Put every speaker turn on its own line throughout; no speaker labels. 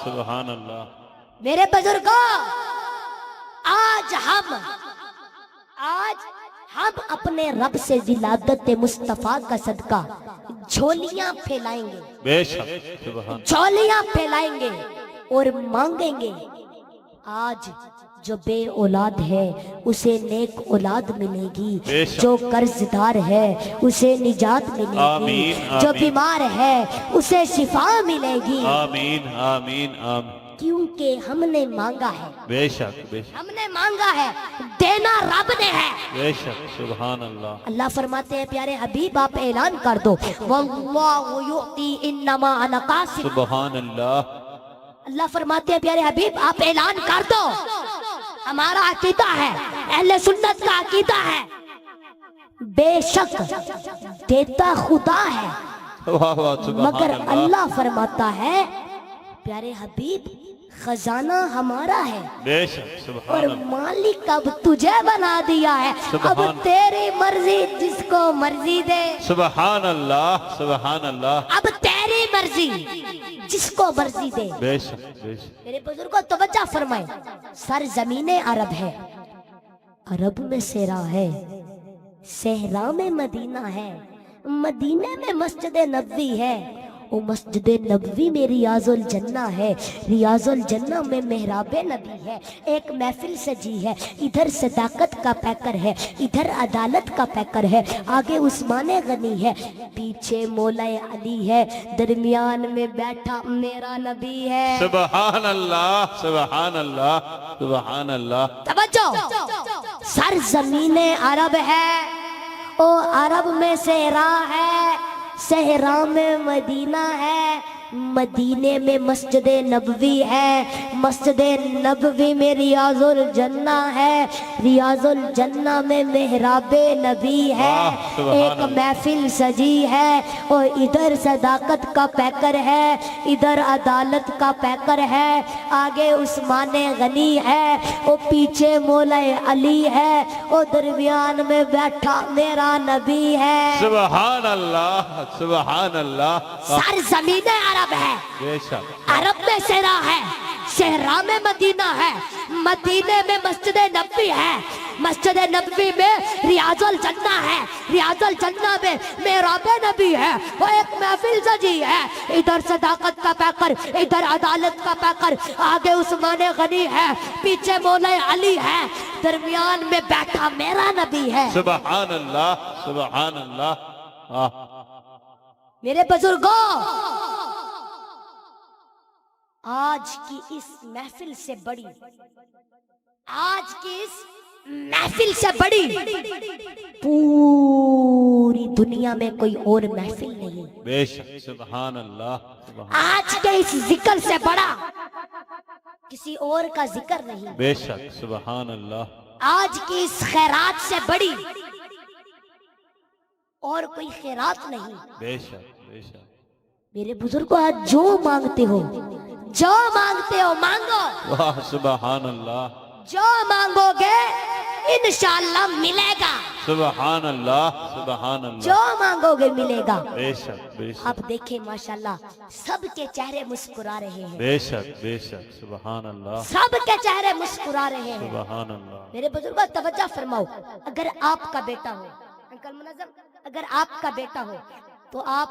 سبحان اللہ
میرے بزرگوں، آج ہم اپنے رب سے ولادت مصطفیٰ کا صدقہ جھولیاں پھیلائیں گے،
بے شک سبحان
جھولیاں پھیلائیں گے اور مانگیں گے۔ آج جو بے اولاد ہے اسے نیک اولاد ملے گی،
بے شک۔
جو قرض دار ہے اسے نجات ملے گی،
آمین،
جو
آمین۔
بیمار ہے اسے شفا ملے گی،
آمین آمین آمین
کیونکہ ہم نے مانگا ہے،
بے شک بے شک
ہم نے مانگا ہے، دینا رب نے ہے۔
بے شک سبحان اللہ
اللہ فرماتے ہیں پیارے حبیب آپ اعلان کر دو، واللہ یؤتی انما انا قاسم۔
سبحان اللہ
اللہ فرماتے ہیں پیارے حبیب آپ اعلان کر دو، ہمارا عقیدہ ہے، اہل سنت کا عقیدہ ہے، بے شک دیتا خدا ہے،
واہ واہ سبحان
مگر
اللہ
اللہ فرماتا ہے پیارے حبیب خزانہ ہمارا ہے
بے شک
اور
سبحان اللہ
مالک اب تجھے بنا دیا ہے، اب
سبحان۔
تیری مرضی جس کو مرضی دے،
سبحان اللہ سبحان اللہ
اب تیری مرضی جس کو مرضی دے۔
بے شک بے شک
میرے بزرگوں توجہ فرمائیں، سرزمین عرب ہے، عرب میں صحرا ہے، صحرا میں مدینہ ہے، مدینے میں مسجد نبوی ہے، وہ مسجد نبوی میں ریاض الجنہ ہے، ریاض الجنہ میں محراب نبی ہے، ایک محفل سجی ہے، ادھر صداقت کا پیکر ہے، ادھر عدالت کا پیکر ہے، آگے عثمان غنی ہے، پیچھے مولا علی ہے، درمیان میں بیٹھا میرا نبی ہے۔
سبحان اللہ سبحان اللہ سبحان اللہ
توجہ، سرزمین عرب ہے، او عرب میں صحرا ہے، صحرا میں مدینہ ہے، مدینے میں مسجد نبوی ہے، مسجد نبوی میں ریاض الجنہ ہے، ریاض الجنہ میں محراب نبی ہے،
واہ، سبحان
ایک
اللہ۔
محفل سجی ہے اور ادھر صداقت کا پیکر ہے، ادھر عدالت کا پیکر ہے، آگے عثمان غنی ہے، اور پیچھے مولا علی ہے، اور درمیان میں بیٹھا میرا نبی ہے۔
سبحان اللہ سبحان اللہ
سرزمین عرب ہے،
بے شک
عرب میں صحرا ہے، صحرا میں مدینہ ہے، مدینے میں مسجد نبوی ہے، مسجد نبوی میں ریاض الجنہ ہے، ریاض الجنہ میں محراب نبی ہے، وہ ایک محفل سجی ہے، ادھر صداقت کا پیکر، ادھر عدالت کا پیکر، آگے عثمان غنی ہے، پیچھے مولا علی ہے، درمیان میں بیٹھا میرا نبی ہے۔
سبحان اللہ سبحان اللہ آہ،
میرے بزرگوں، آج کی اس محفل سے بڑی، آج کی اس محفل سے بڑی پوری دنیا میں کوئی اور محفل نہیں،
بے شک سبحان اللہ سبحان
آج کے اس ذکر سے بڑا کسی اور کا ذکر نہیں،
بے شک سبحان اللہ
آج کی اس خیرات سے بڑی اور کوئی خیرات نہیں۔
بے شک بے شک
میرے بزرگوں، آج جو مانگتے ہو، جو مانگتے ہو مانگو،
واہ سبحان اللہ
جو مانگو گے انشاءاللہ ملے گا،
سبحان اللہ سبحان
جو
اللہ
مانگو گے ملے گا۔
بے شک بے شک
آپ دیکھیں ماشاءاللہ سب کے چہرے مسکرا رہے ہیں،
بے شک بے شک سبحان اللہ
سب کے چہرے مسکرا رہے ہیں۔
سبحان اللہ
میرے بزرگوں توجہ فرماؤ، اگر آپ کا بیٹا ہو، انکل منظم، اگر آپ کا بیٹا ہو تو آپ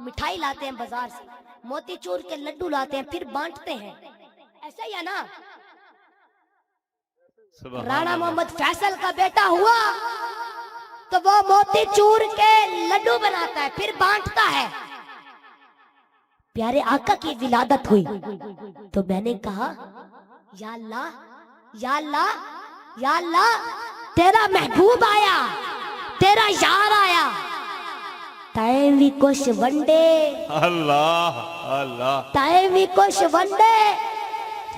مٹھائی لاتے ہیں بازار سے، موتی چور کے لڈو لاتے ہیں، پھر بانٹتے ہیں، ایسا ہی ہے نا؟
سبحان
رانا
اللہ
محمد فیصل کا بیٹا ہوا تو وہ موتی چور کے لڈو بناتا ہے، پھر بانٹتا ہے۔ پیارے آقا کی ولادت ہوئی تو میں نے کہا یا اللہ یا اللہ یا اللہ، تیرا محبوب آیا، تیرا یار آیا، تائیں بھی کچھ ونڈے،
اللہ اللہ
تائیں بھی کچھ ونڈے،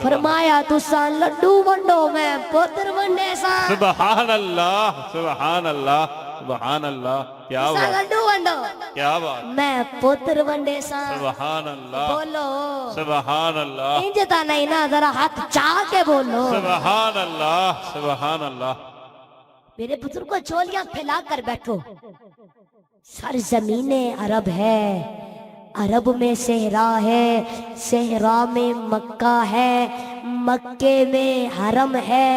فرمایا تساں لڈو ونڈو میں پتر ونڈے ساں،
سبحان اللہ سبحان اللہ سبحان اللہ کیا
تساں
بات
لڈو ونڈو
کیا بات
میں پتر ونڈے ساں۔
سبحان اللہ
بولو
سبحان اللہ
انجتا نہیں نا، ذرا ہاتھ چاہ کے بولو۔
سبحان اللہ سبحان اللہ
میرے بزرگوں جھولیاں پھیلا کر بیٹھو، سرزمین عرب ہے، عرب میں صحرا ہے، صحرا میں مکہ ہے، مکے میں حرم ہے،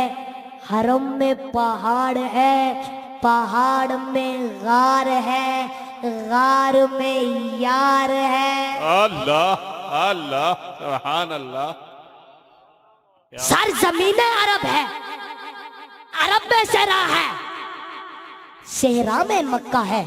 حرم میں پہاڑ ہے، پہاڑ میں غار ہے، غار میں یار ہے۔
اللہ اللہ سبحان اللہ۔
سرزمین عرب ہے، عرب میں صحرا ہے، صحرا میں مکہ ہے،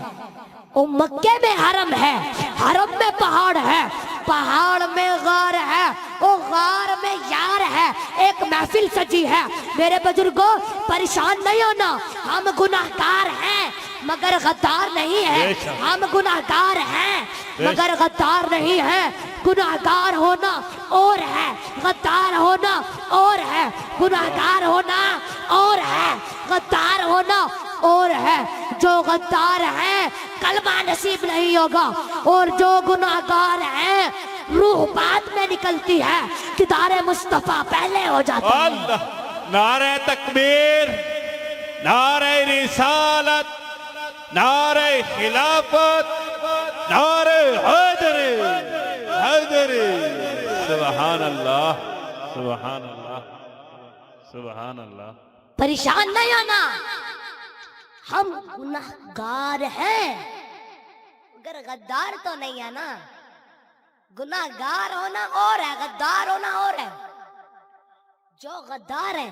او مکے میں حرم ہے، حرم میں پہاڑ ہے، پہاڑ میں غار ہے، او غار میں یار ہے۔ ایک محفل سجی ہے، میرے بزرگوں پریشان نہیں ہونا، ہم گناہگار ہیں مگر غدار نہیں ہیں، ہم گناہگار ہیں مگر غدار نہیں ہیں۔ گناہگار ہونا اور ہے، غدار ہونا اور ہے، گناہگار ہونا اور ہے، غدار ہونا اور ہے۔ جو غدار ہیں کلمہ نصیب نہیں ہوگا، اور جو گناہگار ہیں روح بعد میں نکلتی ہے، دیدار مصطفیٰ پہلے ہو جاتا ہے۔
اللہ، نعرہ تکبیر، نعرہ رسالت، نعرہ خلافت، نعرہ حیدری، حیدری۔ سبحان اللہ سبحان اللہ سبحان اللہ۔
پریشان نہیں ہونا، ہم گناہگار ہیں مگر غدار تو نہیں ہے نا۔ گناہگار ہونا اور ہے، غدار ہونا اور ہے۔ جو غدار ہیں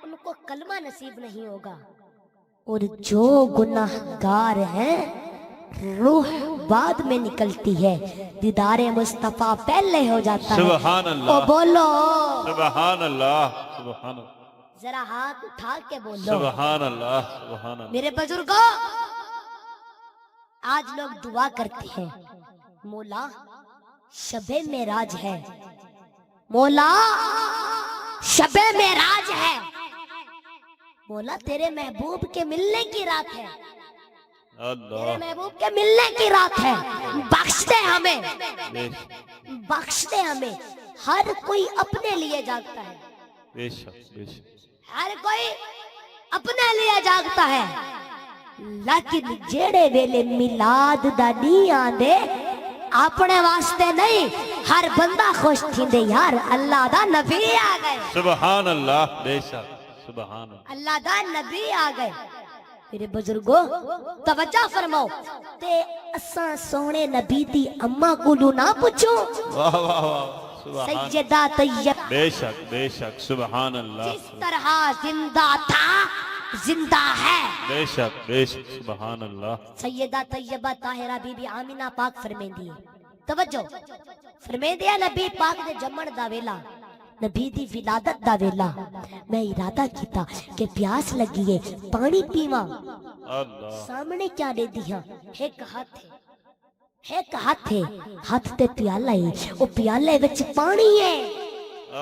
ان کو کلمہ نصیب نہیں ہوگا، اور جو گناہگار ہیں روح بعد میں نکلتی ہے، دیدار مصطفیٰ پہلے ہو جاتا ہے۔
سبحان اللہ،
او بولو
سبحان اللہ سبحان اللہ،
ذرا ہاتھ اٹھا کے بولو
سبحان اللہ سبحان اللہ۔
میرے بزرگوں، آج لوگ دعا کرتے ہیں مولا شب معراج ہے، مولا شب معراج ہے، مولا تیرے محبوب کے ملنے کی رات ہے، تیرے
اللہ
محبوب کے ملنے کی رات ہے، بخش دے ہمیں، بخش دے ہمیں۔ ہر کوئی اپنے لیے جاگتا ہے،
بے شک بے شک۔
ہر کوئی اپنے لیے جاگتا ہے، لیکن جیڑے ویلے میلاد دا نہیں آندے اپنے واسطے نہیں، ہر بندہ خوش تھیندے یار اللہ دا نبی آ گئے،
سبحان اللہ، بے شک سبحان اللہ۔
اللہ دا نبی آ گئے۔ میرے بزرگوں توجہ فرماؤ، تے اساں سونے نبی دی اماں کولو نہ پوچھو،
واہ واہ واہ، سبحان
سیدہ طیب
بے شک بے شک، سبحان اللہ،
جس طرح زندہ تھا زندہ ہے،
بے شک بے شک، سبحان اللہ۔
سیدہ طیبہ طاہرہ بی بی آمینہ پاک فرمیندی ہے، توجہ فرمیندی ہے نبی پاک دے جمن دا ویلا، نبی دی ولادت دا ویلا، میں ارادہ کیتا کہ پیاس لگی ہے پانی پیواں،
اللہ
سامنے کیا دے دیاں، ایک ہاتھ ہے، ایک ہاتھ ہے، ہاتھ تے پیالہ ہے، او پیالے وچ پانی ہے،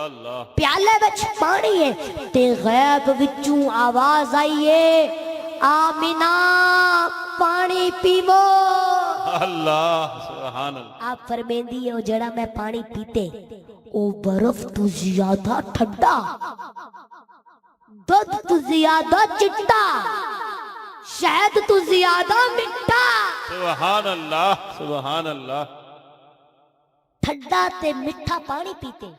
اللہ
پیالے وچ پانی ہے، تے غیب وچوں آواز آئی ہے آمینہ پانی پیو۔
اللہ سبحان اللہ،
آپ فرمیندی ہے او جڑا میں پانی پیتے او برف تو زیادہ ٹھنڈا، دودھ تو زیادہ چٹا، شہد تو زیادہ مٹھا،
سبحان اللہ سبحان اللہ۔
ٹھنڈا تے میٹھا پانی پیتے،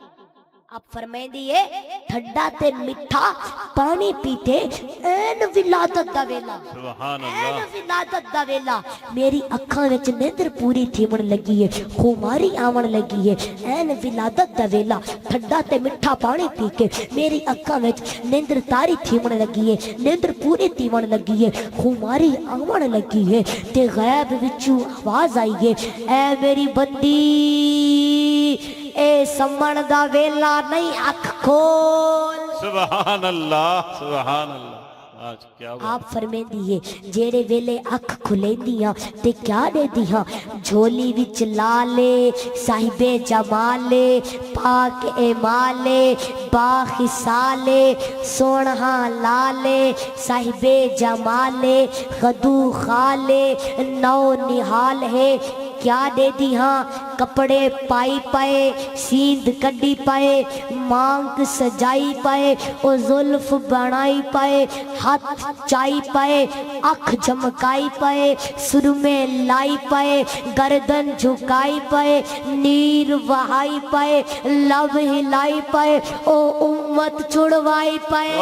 آپ فرمیندی ہے ٹھنڈا تے میٹھا پانی پیتے، این ولادت دا ویلا،
سبحان
این
اللہ،
ولادت دا ویلا، میری اکھاں وچ نیندر پوری تھیمن لگی ہے، خماری آون لگی ہے، این ولادت دا ویلا، ٹھنڈا تے میٹھا پانی پی کے میری اکھاں وچ نیندر تاری تھیمن لگی ہے، نیندر پوری تھیمن لگی ہے، خماری آون لگی ہے، تے غیب وچوں آواز آئی ہے اے میری بندی اے سمن دا ویلا نہیں، اکھ کھول۔
سبحان اللہ سبحان اللہ۔ آج کیا بات،
آپ فرمیندی ہے جیڑے ویلے اکھ کھلیندیاں تے کیا دے دیاں، جھولی وچ لالے صاحب جمالے پاک ایمالے باخسالے سونہا لالے صاحب جمالے خدو خالے نو نحال ہے کیا دے دی ہاں کپڑے پائی پائے سیند کڈی پائے مانگ سجائی پائے او زلف بنائی پائے ہاتھ چائی پائے اکھ جھمکائی پائے سرمے لائی پائے گردن جھکائی پائے نیر وہائی پائے لب ہلائی پائے او امت چھڑوائی پائے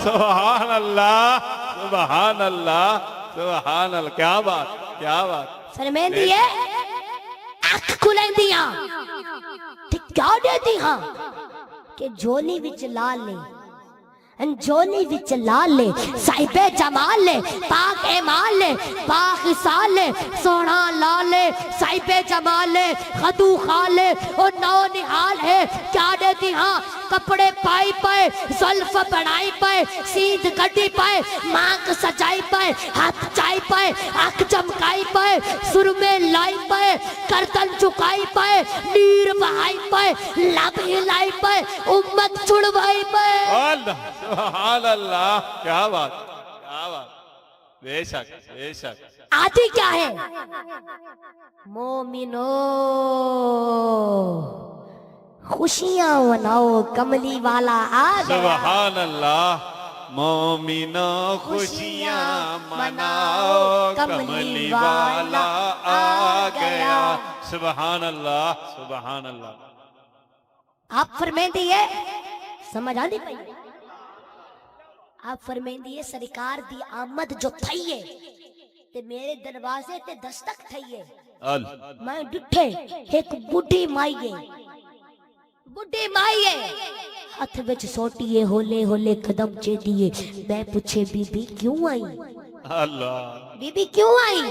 سبحان اللہ سبحان اللہ سبحان اللہ، کیا بات کیا بات
فرمین دیئے اکھ کھلیں دیاں کیا دے دی ہاں کہ جولی وچ لال لے جولی وچ لال لے صاحب جمال لے پاک ایمان لے پاک سال لے سونا لال لے صاحب جمال لے خدو خال لے اور نو نحال ہے کیا دیتی ہاں کپڑے پائی پائے زلف بڑائی پائے سیند کٹی پائے مانگ سجائی پائے ہاتھ چائی پائے آنکھ چمکائی پائے سرمے لائی پائے گردن چکائی پائے نیر بہائی پائے لب ہلائی پائے امت چھڑوائی پائے
سبحان اللہ، کیا بات کیا بات، بے شک بے شک۔
آتی کیا ہے مومنو خوشیاں مناؤ کملی والا آ گیا۔
سبحان اللہ، مومنو خوشیاں مناؤ کملی والا آ گیا۔ سبحان اللہ سبحان اللہ۔
آپ فرمائیں دیئے سمجھ آنی پئی آپ فرمائیں دیئے سرکار دی آمد جو تھئیے تے میرے دروازے تے دستک تھئیے میں ڈٹھے ایک بڑھی مائیے ہاتھ وچ سوٹیے ہولے ہولے قدم چے دیئے میں پوچھے بی بی کیوں آئی
اللہ،
بی بی کیوں آئی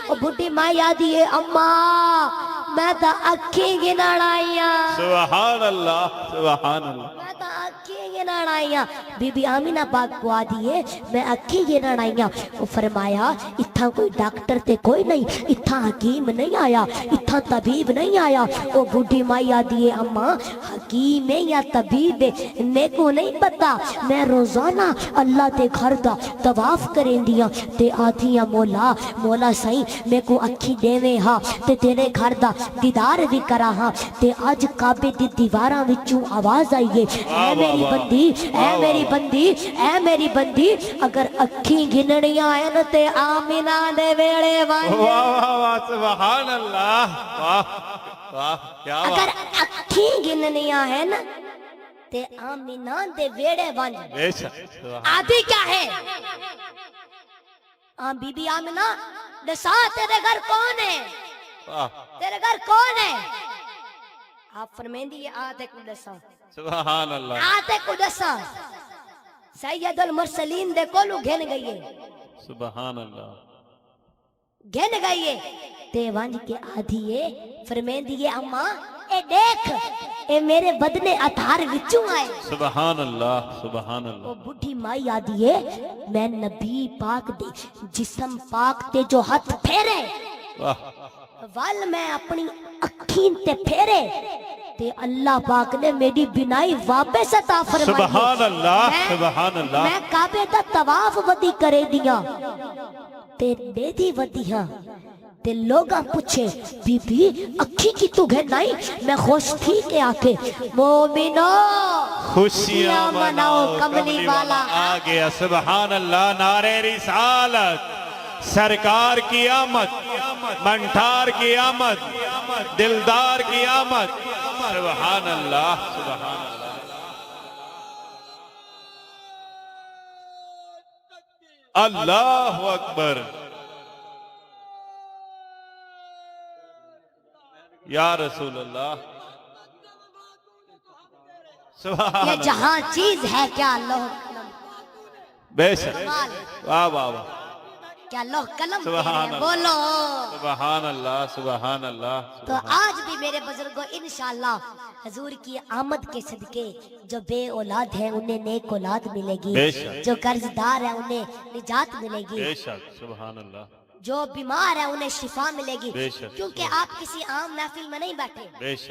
وہ بڑھی مائی آدھی ہے اماں میں تا اکھی گنڑ آئیاں
سبحان اللہ سبحان اللہ،
میں تا اکھی گنڑ آئیاں بی بی آمینہ پاک کو آدھی ہے میں اکھی گنڑ آئیاں وہ فرمایا اتھا کوئی ڈاکٹر تے کوئی نہیں اتھا حکیم نہیں آیا اتھا طبیب نہیں آیا وہ بڑھی مائی آدھی ہے اماں حکیم ہے یا طبیب ہے میں کو نہیں پتا میں روزانہ اللہ تے گھر دا طواف کریں دیا تے آدھیاں مولا سائیں میں کو اکھی دیوے ہاں تے تیرے گھر دا دیدار بھی کرا ہاں تے آج کعبے دی دیواراں وچوں آواز آئیے اے میری بندی اے میری بندی اے میری بندی اگر اکھی گنڑیاں ہیں نا تے آمینہ دے ویڑے
واہ واہ واہ سبحان اللہ، واہ واہ کیا بات،
اگر اکھی گنڑیاں ہیں نا تے آمینہ دے ویڑے بن
بے شک۔
آدھی کیا ہے بی بی آمنہ دسا تیرے گھر کون ہے تیرے گھر کون ہے آپ فرمائیں دی آتے کو دسا
سبحان اللہ،
آتے کو دسا سید المرسلین دے کولو گھن گئیے
سبحان اللہ،
گھن گئیے تے وانج کے آدھیے فرمائیں دیئے اماں اے دیکھ اے میرے بدنے اتھار وچوں آئے
سبحان اللہ سبحان
وہ
اللہ،
بڑھی مائی آدھی ہے میں نبی پاک دے جسم پاک تے جو ہاتھ پھیرے
واہ
وال میں اپنی اکھین تے پھیرے تے اللہ پاک نے میری بنائی واپس عطا فرمائی
سبحان اللہ سبحان اللہ،
میں کعبے دا طواف ودی کرے دیا تے دے دی ودی ہاں تے لوگاں پوچھے بی بی اکھی کی تو گھر نہیں میں خوش تھی کہ آکے مومنو
خوشیاں مناؤ کملی والا آ گیا۔ سبحان اللہ، نعرہ رسالت، سرکار کی آمد، منٹھار کی آمد، دلدار کی آمد، سبحان اللہ سبحان اللہ، اللہ اکبر، یا رسول اللہ، سبحان
یہ
اللہ،
جہاں چیز ہے کیا لوہ قلم
بے شک، واہ واہ واہ،
کیا لوہ قلم
سبحان اللہ،
بولو
سبحان اللہ سبحان اللہ،
تو آج بھی میرے بزرگوں انشاءاللہ حضور کی آمد کے صدقے جو بے اولاد ہیں انہیں نیک اولاد ملے گی
بے شک،
جو قرضدار ہیں انہیں نجات ملے گی
بے شک، سبحان اللہ،
جو بیمار ہیں انہیں شفا ملے گی
بے شک،
کیونکہ آپ کسی عام محفل میں نہیں بیٹھے
بے شک۔